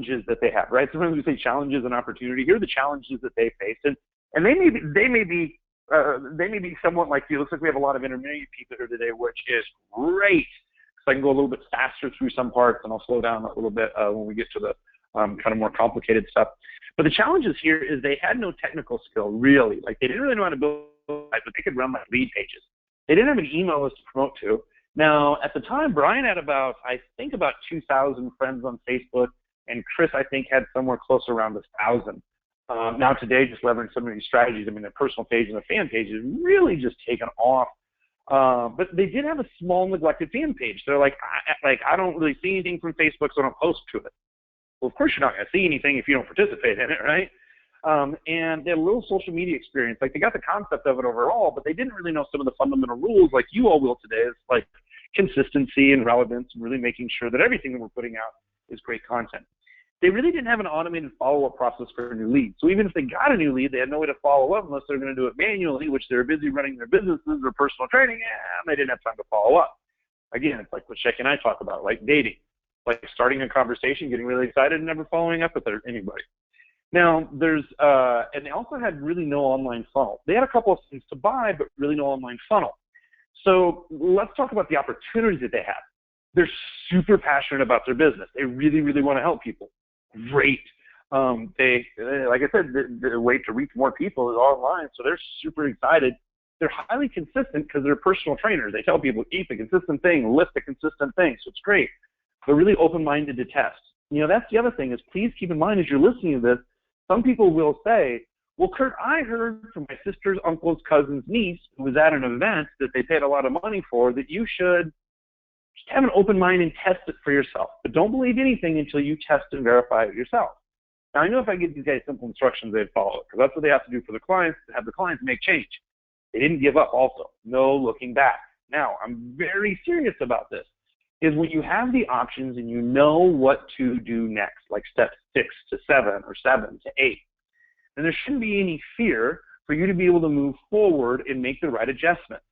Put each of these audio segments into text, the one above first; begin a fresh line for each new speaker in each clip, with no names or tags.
challenges that they have, right? Sometimes we say challenges and opportunity. Here are the challenges that they face, and they may be somewhat like you. It looks like we have a lot of intermediate people here today, which is great. So I can go a little bit faster through some parts, and I'll slow down a little bit when we get to the kind of more complicated stuff. But the challenges here is they had no technical skill, really. Like, they didn't really know how to build, but they could run like lead pages. They didn't have an email list to promote to. Now, at the time, Brian had about 2,000 friends on Facebook, and Chris, I think, had somewhere close around 1,000. Now today, just leveraging some of these strategies, I mean, their personal page and their fan page is really just taken off. But they did have a small neglected fan page. They're like, I don't really see anything from Facebook, so I don't post to it. Well, of course you're not going to see anything if you don't participate in it, right? And they had a little social media experience. Like, they got the concept of it overall, but they didn't really know some of the fundamental rules like you all will today. It's like consistency and relevance and really making sure that everything that we're putting out is great content. They really didn't have an automated follow-up process for a new lead. So even if they got a new lead, they had no way to follow up unless they're going to do it manually, which they're busy running their businesses or personal training, and they didn't have time to follow up. Again, it's like what Sheikh and I talk about, like dating, like starting a conversation, getting really excited, and never following up with anybody. Now, and they also had really no online funnel. They had a couple of things to buy, but really no online funnel. So let's talk about the opportunities that they have. They're super passionate about their business. They really, really want to help people. Great. Like I said, the way to reach more people is online, so they're super excited. They're highly consistent because they're personal trainers. They tell people, eat the consistent thing, lift the consistent thing, so it's great. They're really open-minded to test. You know, that's the other thing is please keep in mind as you're listening to this, some people will say, well, Kurt, I heard from my sister's uncle's cousin's niece who was at an event that they paid a lot of money for that you should just have an open mind and test it for yourself. But don't believe anything until you test and verify it yourself. Now, I know if I give these guys simple instructions, they'd follow it, because that's what they have to do for the clients, to have the clients make change. They didn't give up also. No looking back. Now, I'm very serious about this, is when you have the options and you know what to do next, like steps 6 to 7 or 7 to 8, then there shouldn't be any fear for you to be able to move forward and make the right adjustments.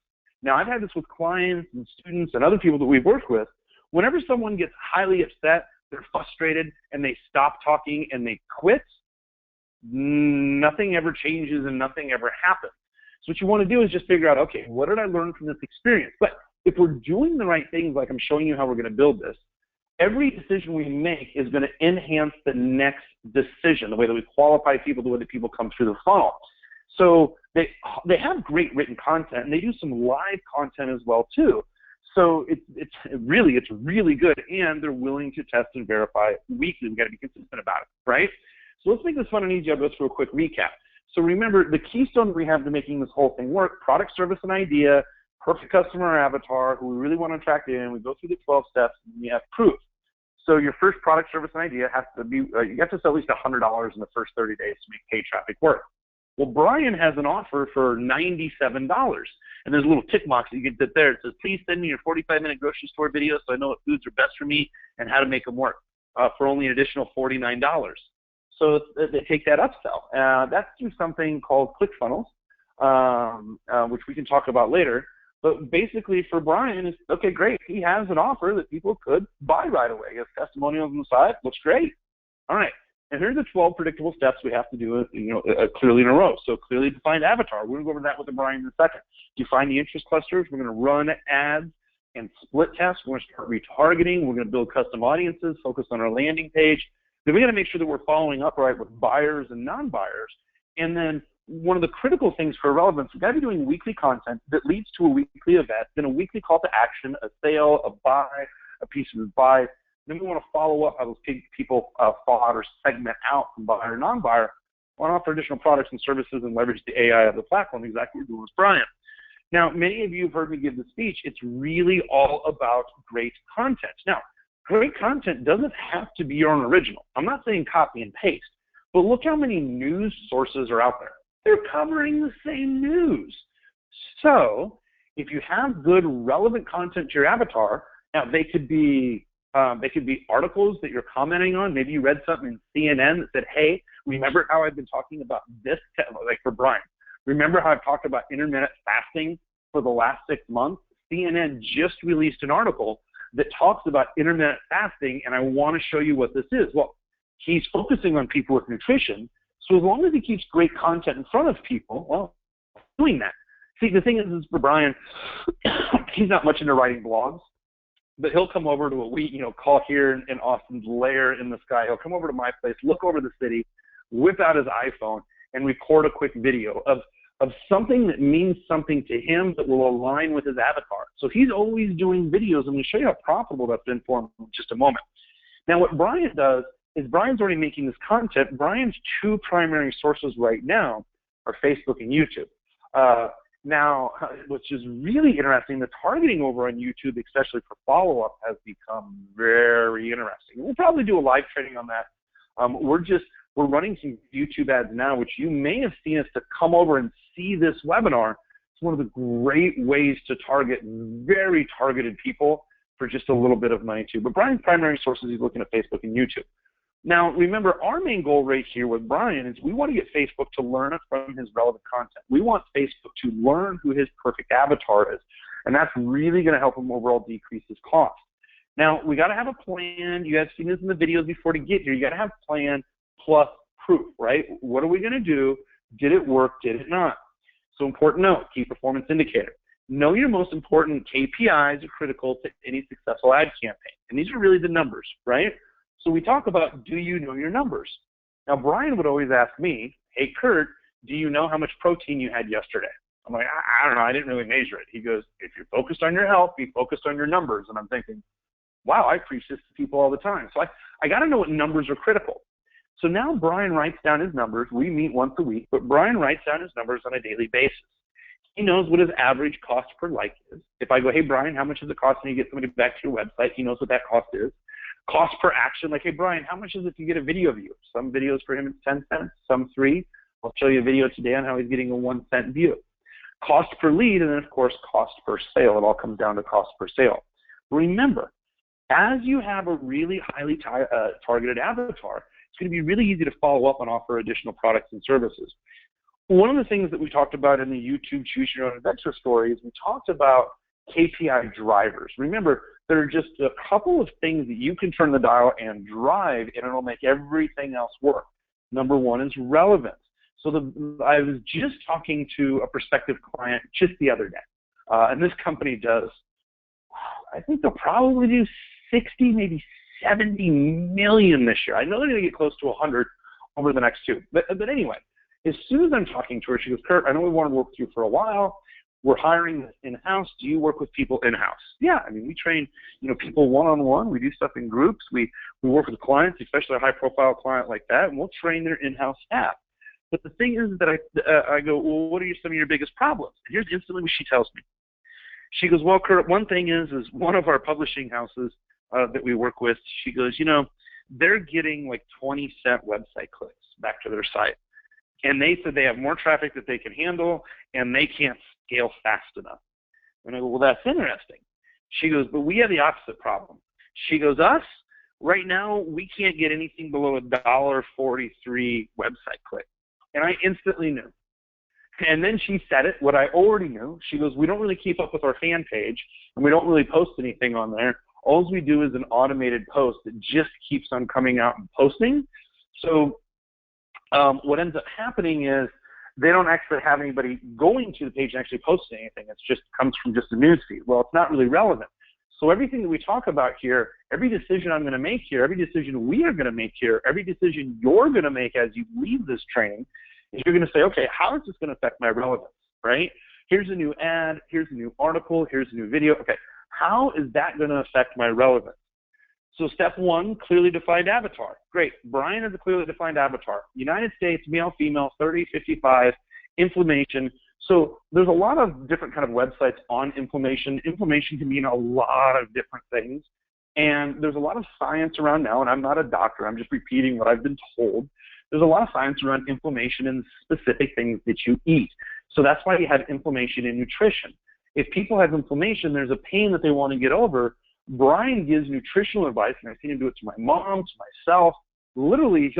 Now, I've had this with clients and students and other people that we've worked with. Whenever someone gets highly upset, they're frustrated, and they stop talking and they quit, nothing ever changes and nothing ever happens. So what you want to do is just figure out, okay, what did I learn from this experience? But if we're doing the right things, like I'm showing you how we're going to build this, every decision we make is going to enhance the next decision, the way that we qualify people, the way that people come through the funnel. So they have great written content, and they do some live content as well too. So it's really good, and they're willing to test and verify weekly. We've got to be consistent about it, right? So let's make this fun and easy. I'll go through a quick recap. So remember, the keystone we have to making this whole thing work: product, service, and idea, perfect customer avatar, who we really want to attract in. We go through the 12 steps, and we have proof. So your first product, service, and idea has to be, you have to sell at least $100 in the first 30 days to make paid traffic work. Well, Brian has an offer for $97, and there's a little tick box that you can put there. It says, please send me your 45-minute grocery store video so I know what foods are best for me and how to make them work for only an additional $49. So they take that upsell. That's through something called ClickFunnels, which we can talk about later. But basically for Brian, it's, okay, great. He has an offer that people could buy right away. He has testimonials on the side. Looks great. All right. And here's the 12 predictable steps we have to do, clearly in a row. So clearly defined avatar. We're going to go over that with Brian in a second. Define the interest clusters. We're going to run ads and split tests. We're going to start retargeting. We're going to build custom audiences, focus on our landing page. Then we got to make sure that we're following up right with buyers and non-buyers. And then one of the critical things for relevance, we've got to be doing weekly content that leads to a weekly event, then a weekly call to action, a sale, a buy, a piece of advice. Then we want to follow up how those people fall out or segment out from buyer or non-buyer. We want to offer additional products and services and leverage the AI of the platform, exactly what we're doing with Brian. Now, many of you have heard me give the speech. It's really all about great content. Now, great content doesn't have to be your own original. I'm not saying copy and paste, but look how many news sources are out there. They're covering the same news. So if you have good, relevant content to your avatar, now they could be articles that you're commenting on. Maybe you read something in CNN that said, hey, remember how I've been talking about this, like for Brian, remember how I've talked about intermittent fasting for the last 6 months? CNN just released an article that talks about intermittent fasting, and I want to show you what this is. Well, He's focusing on people with nutrition. So as long as he keeps great content in front of people, well, doing that. See, the thing is for Brian, he's not much into writing blogs, but he'll come over to what we, call here in Austin's lair in the sky. He'll come over to my place, look over the city, whip out his iPhone, and record a quick video of something that means something to him that will align with his avatar. So he's always doing videos. I'm going to show you how profitable that's been for him in just a moment. Now, what Brian does is Brian's already making this content. Brian's two primary sources right now are Facebook and YouTube. Now, which is really interesting, the targeting over on YouTube, especially for follow-up, has become very interesting. We'll probably do a live training on that. We're running some YouTube ads now, which you may have seen us to come over and see this webinar. It's one of the great ways to target very targeted people for just a little bit of money too. But Brian's primary sources, he's looking at Facebook and YouTube. Now, remember, our main goal right here with Brian is we want to get Facebook to learn from his relevant content. We want Facebook to learn who his perfect avatar is, and that's really going to help him overall decrease his cost. Now, we got to have a plan. You guys seen this in the videos before to get here. You got to have a plan plus proof, right? What are we going to do? Did it work? Did it not? So important note, key performance indicator. Know your most important KPIs are critical to any successful ad campaign, and these are really the numbers, right? So we talk about, do you know your numbers? Now, Brian would always ask me, hey, Kurt, do you know how much protein you had yesterday? I'm like, I don't know. I didn't really measure it. He goes, if you're focused on your health, be focused on your numbers. And I'm thinking, wow, I preach this to people all the time. So I got to know what numbers are critical. So now Brian writes down his numbers. We meet once a week, but Brian writes down his numbers on a daily basis. He knows what his average cost per like is. If I go, hey, Brian, how much does it cost when you get somebody back to your website? He knows what that cost is. Cost per action, like, hey, Brian, how much is it to get a video view? Some videos for him it's 10 cents, some $3. I'll show you a video today on how he's getting a 1-cent view. Cost per lead, and then, of course, cost per sale. It all comes down to cost per sale. Remember, as you have a really highly targeted avatar, it's going to be really easy to follow up and offer additional products and services. One of the things that we talked about in the YouTube Choose Your Own Adventure story is we talked about KPI drivers. Remember, there are just a couple of things that you can turn the dial and drive, and it'll make everything else work. Number one is relevance. So I was just talking to a prospective client just the other day, and this company does, I think they'll probably do 60, maybe 70 million this year. I know they're going to get close to 100 over the next 2. But anyway, as soon as I'm talking to her, she goes, Kurt, I know we want to work with you for a while. We're hiring this in-house. Do you work with people in-house? Yeah, I mean, we train, people one-on-one. We do stuff in groups. We work with clients, especially a high-profile client like that, and we'll train their in-house staff. But the thing is that I go, well, what are some of your biggest problems? And here's instantly what she tells me. She goes, well, Kurt, one thing is one of our publishing houses that we work with, she goes, they're getting like 20-cent website clicks back to their site. And they said they have more traffic that they can handle, and they can't scale fast enough. And I go, well, that's interesting. She goes, but we have the opposite problem. She goes, us, right now, we can't get anything below $1.43 website click. And I instantly knew. And then she said it, what I already knew. She goes, we don't really keep up with our fan page, and we don't really post anything on there. All we do is an automated post that just keeps on coming out and posting. So what ends up happening is they don't actually have anybody going to the page and actually posting anything. It just comes from just a news feed. Well, it's not really relevant. So everything that we talk about here, every decision I'm going to make here, every decision we are going to make here, every decision you're going to make as you leave this training, is you're going to say, okay, how is this going to affect my relevance, right? Here's a new ad, here's a new article, here's a new video. Okay, how is that going to affect my relevance? So step one, clearly defined avatar. Great. Brian has a clearly defined avatar. United States, male, female, 30, 55, inflammation. So there's a lot of different kind of websites on inflammation. Inflammation can mean a lot of different things. And there's a lot of science around now, and I'm not a doctor. I'm just repeating what I've been told. There's a lot of science around inflammation and specific things that you eat. So that's why you have inflammation in nutrition. If people have inflammation, there's a pain that they want to get over. Brian gives nutritional advice, and I've seen him do it to my mom, to myself. Literally,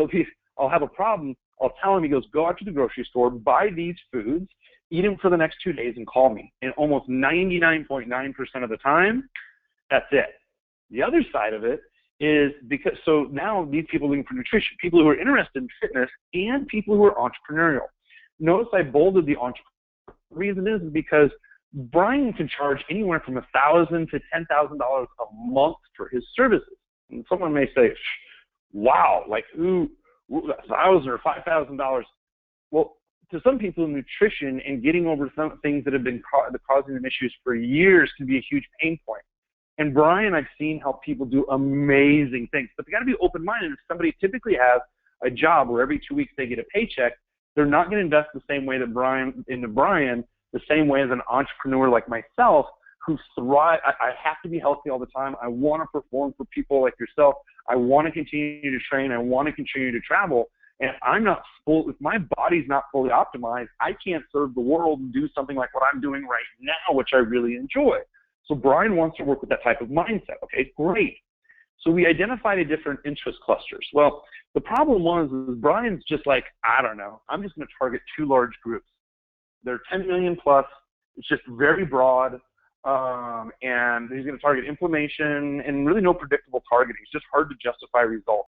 I'll have a problem. I'll tell him, he goes, go out to the grocery store, buy these foods, eat them for the next 2 days, and call me. And almost 99.9% of the time, that's it. The other side of it is because, so now these people are looking for nutrition, people who are interested in fitness, and people who are entrepreneurial. Notice I bolded the entrepreneurial. The reason is because Brian can charge anywhere from $1,000 to $10,000 a month for his services. And someone may say, wow, like $1,000 or $5,000. Well, to some people, nutrition and getting over some things that have been causing them issues for years can be a huge pain point. And Brian, I've seen help people do amazing things, but they got to be open-minded. If somebody typically has a job where every 2 weeks they get a paycheck, they're not going to invest the same way that Brian, the same way as an entrepreneur like myself, who thrive. I have to be healthy all the time. I want to perform for people like yourself. I want to continue to train. I want to continue to travel. And if I'm not full, if my body's not fully optimized, I can't serve the world and do something like what I'm doing right now, which I really enjoy. So Brian wants to work with that type of mindset. Okay, great. So we identified a different interest clusters. Well, the problem was Brian's just like, I don't know, I'm just going to target 2 large groups. They're 10 million plus. It's just very broad. And he's going to target inflammation and really no predictable targeting. It's just hard to justify results.